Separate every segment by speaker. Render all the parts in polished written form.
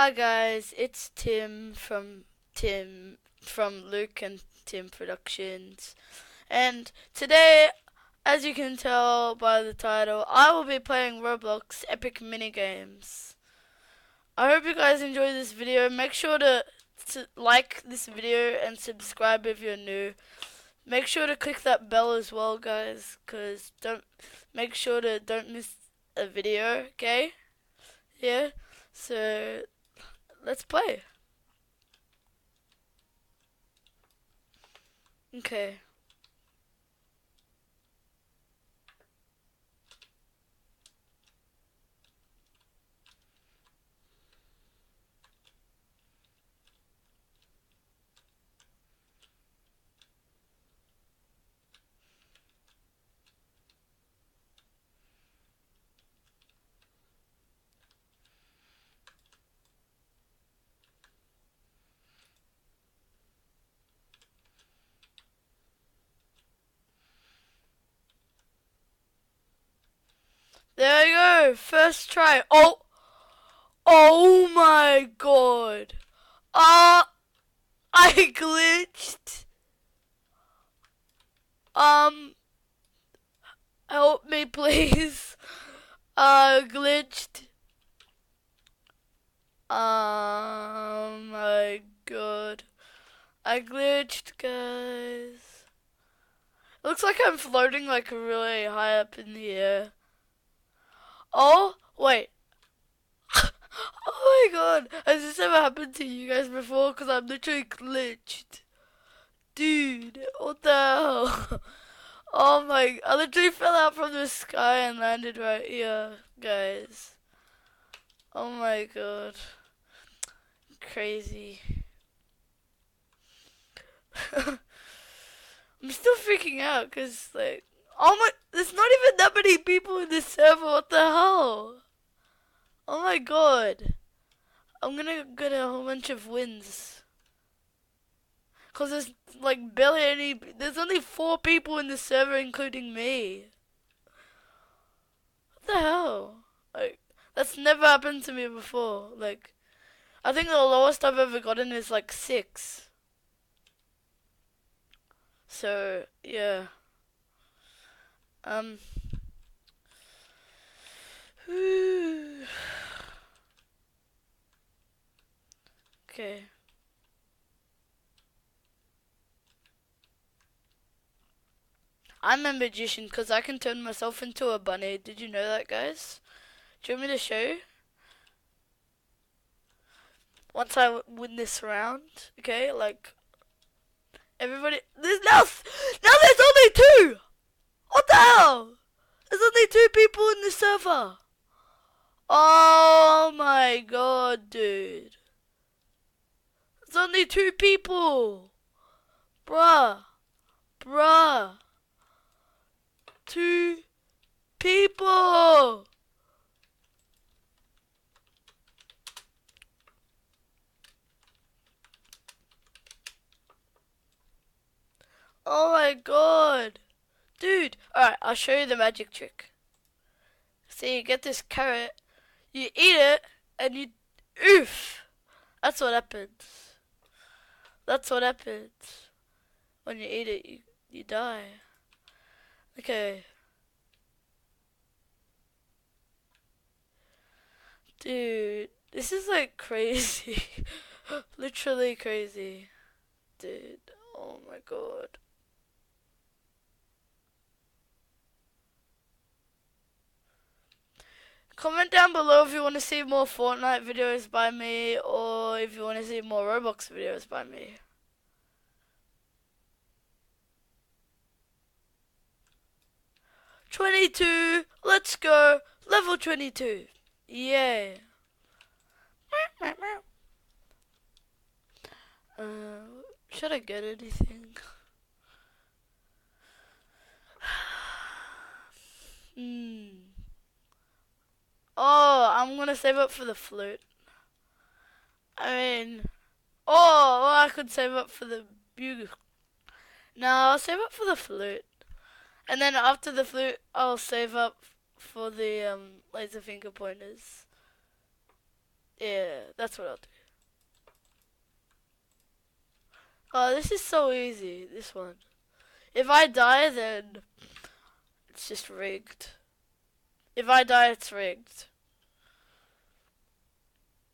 Speaker 1: Hi guys, it's Tim from Luke and Tim Productions. And today, as you can tell by the title, I will be playing Roblox Epicminigames. I hope you guys enjoy this video. Make sure to like this video and subscribe if you're new. Make sure to click that bell as well, guys, cause don't miss a video, okay? Yeah. So let's play. Okay. There you go. First try. Oh my god. I glitched. Help me please. Glitched. My god. I glitched, guys. Looks like I'm floating like really high up in the air. Oh, wait. Oh my god. Has this ever happened to you guys before? Because I'm literally glitched. Dude, what the hell? Oh my, I literally fell out from the sky and landed right here, guys. Oh my god. Crazy. I'm still freaking out because, like, oh my, there's not even that many people in this server, what the hell? Oh my god. I'm gonna get a whole bunch of wins. Cause there's like barely any, there's only 4 people in the server including me. What the hell? Like, that's never happened to me before. Like, I think the lowest I've ever gotten is like 6. So, yeah. Okay. I'm a magician because I can turn myself into a bunny. Did you know that, guys? Do you want me to show you? Once I win this round, okay, like, everybody, now there's only 2! What the hell? There's only 2 people in the server. Oh my god, dude. There's only 2 people. Bruh. 2 people. Oh my god. Dude. Alright, I'll show you the magic trick. See, you get this carrot, you eat it, and you... Oof. That's what happens. That's what happens. When you eat it, you die. Okay. Dude, this is like crazy. Literally crazy. Dude, oh my god. Comment down below if you want to see more Fortnite videos by me or if you want to see more Roblox videos by me. '22, let's go. Level 22. Yeah. Should I get anything? Oh, I'm gonna save up for the flute. I mean, oh, well, I could save up for the bugle. No, I'll save up for the flute. And then after the flute, I'll save up for the laser finger pointers. Yeah, that's what I'll do. Oh, this is so easy, this one. If I die, then it's just rigged. If I die, it's rigged.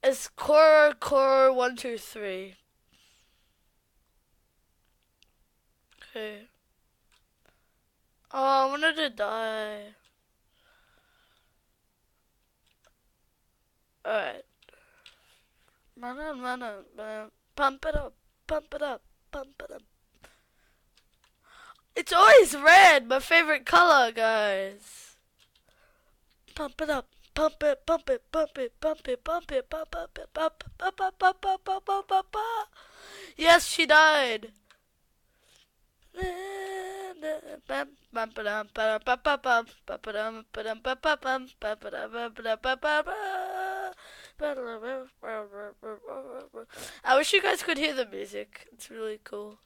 Speaker 1: It's core 123. Okay. Oh, I wanted to die. Alright. Pump it up, pump it up, pump it up. It's always red, my favorite color, guys. Pump it up, pump it, pump it, pump it, pump it, pump it, pump it, pump it, pump it, pump it, pump it, pump it, pump it. Yes, she died. I wish you guys could hear the music. It's really cool.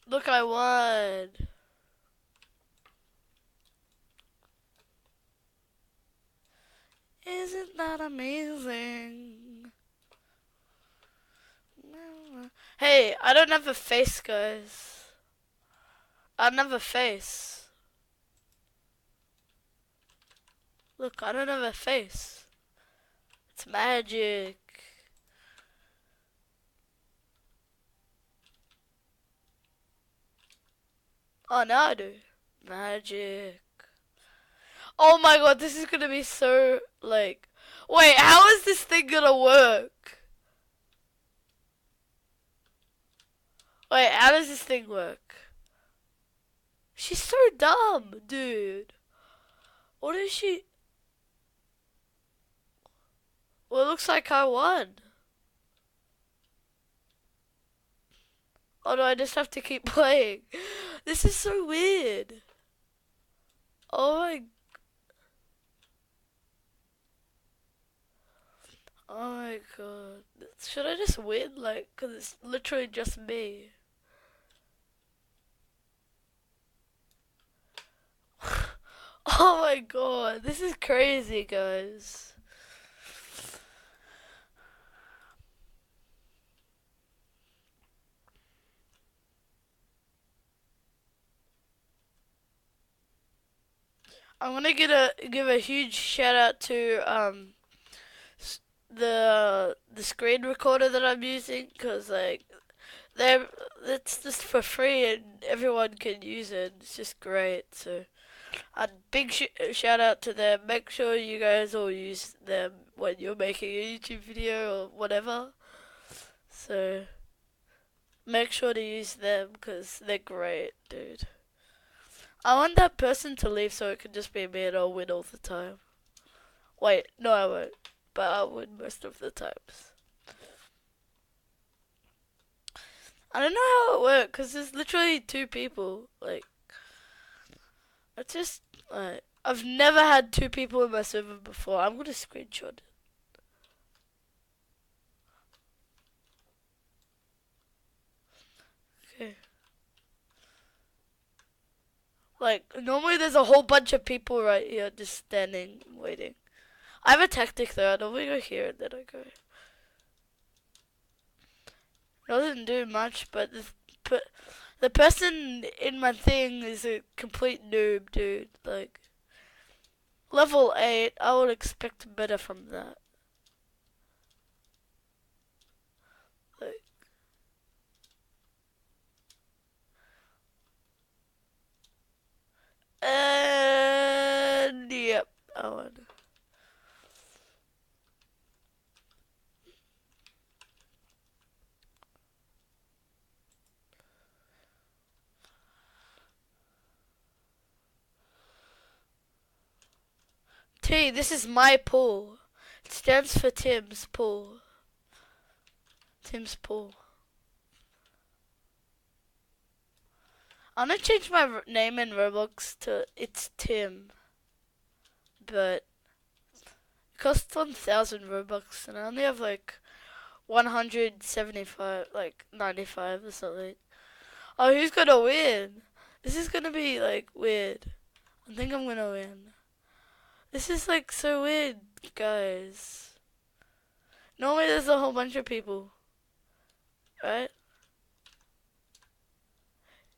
Speaker 1: Look, I won. Isn't that amazing? Hey, I don't have a face, guys. I don't have a face. Look, I don't have a face. It's magic. Oh, now I do. Magic. Oh my god, this is gonna be so, like... Wait, how is this thing gonna work? Wait, how does this thing work? She's so dumb, dude. What is she... Well, it looks like I won. Oh no, I just have to keep playing. This is so weird. Oh my... Oh my god. Should I just win? Like, cause it's literally just me. Oh my god. This is crazy, guys. I'm gonna give a huge shout out to the screen recorder that I'm using, cause like it's just for free and everyone can use it. It's just great. So a big shout out to them. Make sure you guys all use them when you're making a YouTube video or whatever. So make sure to use them because they're great, dude. I want that person to leave so it can just be me and I'll win all the time. Wait, no I won't. But I'll win most of the times. I don't know how it works because there's literally two people. Like, it's just, like, I've never had two people in my server before. I'm gonna screenshot it. Okay. Like, normally there's a whole bunch of people right here just standing, waiting. I have a tactic though. I normally go here and then I go. It doesn't do much, but the person in my thing is a complete noob, dude. Like, level 8, I would expect better from that. Like, and yep, I won. T, this is my pool. It stands for Tim's pool. Tim's pool. I'm gonna change my name in Roblox to It's Tim. But it costs 1,000 Robux and I only have like 175, like 95 or something. Oh, who's gonna win? This is gonna be like weird. I think I'm gonna win. This is like so weird, guys. Normally there's a whole bunch of people, right?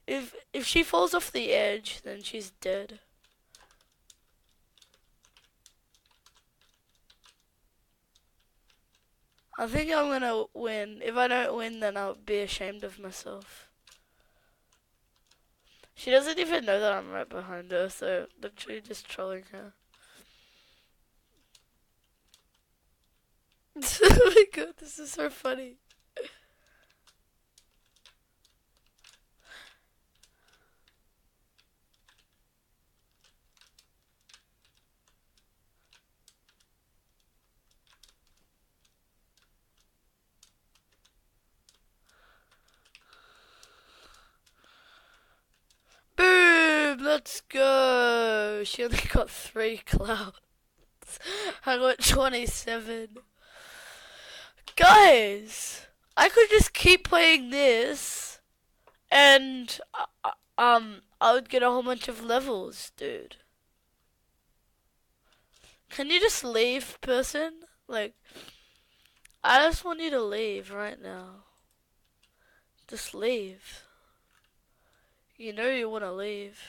Speaker 1: If she falls off the edge, then she's dead. I think I'm gonna win. If I don't win, then I'll be ashamed of myself. She doesn't even know that I'm right behind her, so literally just trolling her. Oh my god, this is so funny. Boom! Let's go! She only got 3 clouds. I got 27. Guys! I could just keep playing this, and I would get a whole bunch of levels, dude. Can you just leave, person? Like, I just want you to leave right now. Just leave. You know you want to leave.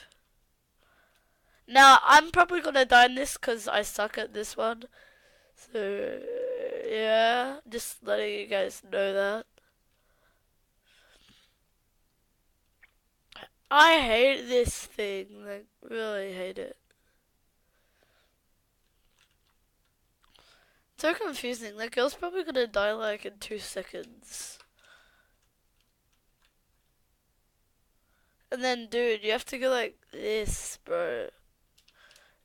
Speaker 1: Now, I'm probably going to die in this because I suck at this one. So, yeah, just letting you guys know that. I hate this thing, like, really hate it. So confusing, like, girl's probably gonna die, like, in 2 seconds. And then, dude, you have to go like this, bro.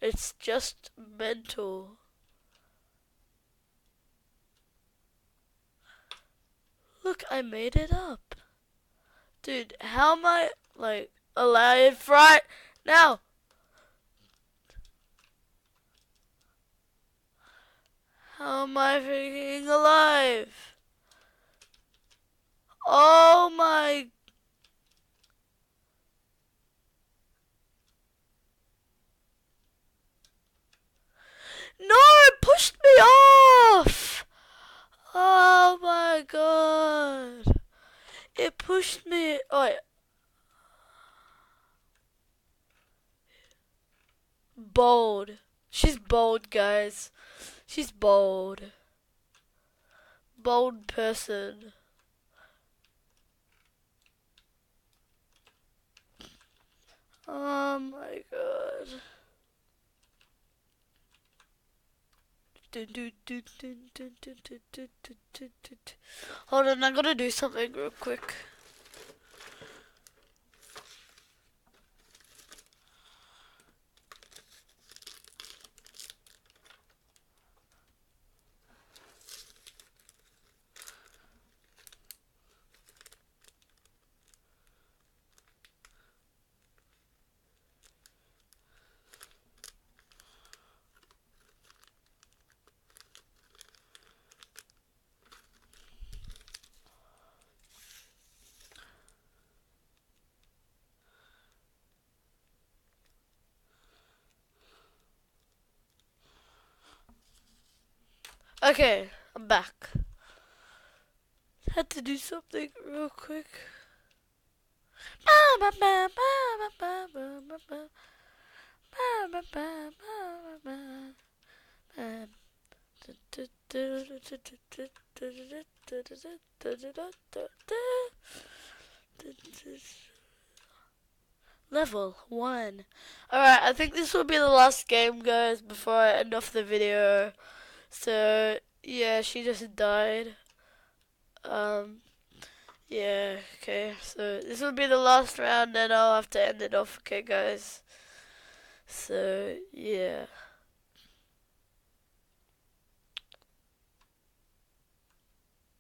Speaker 1: It's just mental. Look, I made it up. Dude, how am I, like, alive right now? How am I freaking alive? Oh my... No, it pushed me off! Oh my god. It pushed me... Oh, wait. Bold. She's bold, guys. She's bold. Bold person. Oh my god. Hold on, I gotta do something real quick. Okay, I'm back. Had to do something real quick. Level 1. Alright, I think this will be the last game, guys, before I end off the video. So, yeah, she just died. Yeah, okay, so this will be the last round and I'll have to end it off, okay, guys? So, yeah.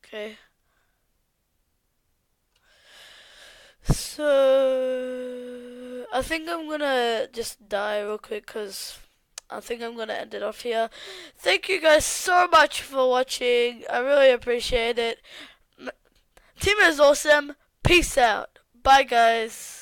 Speaker 1: Okay. So, I think I'm gonna just die real quick because I think I'm gonna end it off here. Thank you guys so much for watching. I really appreciate it. Team is awesome. Peace out. Bye, guys.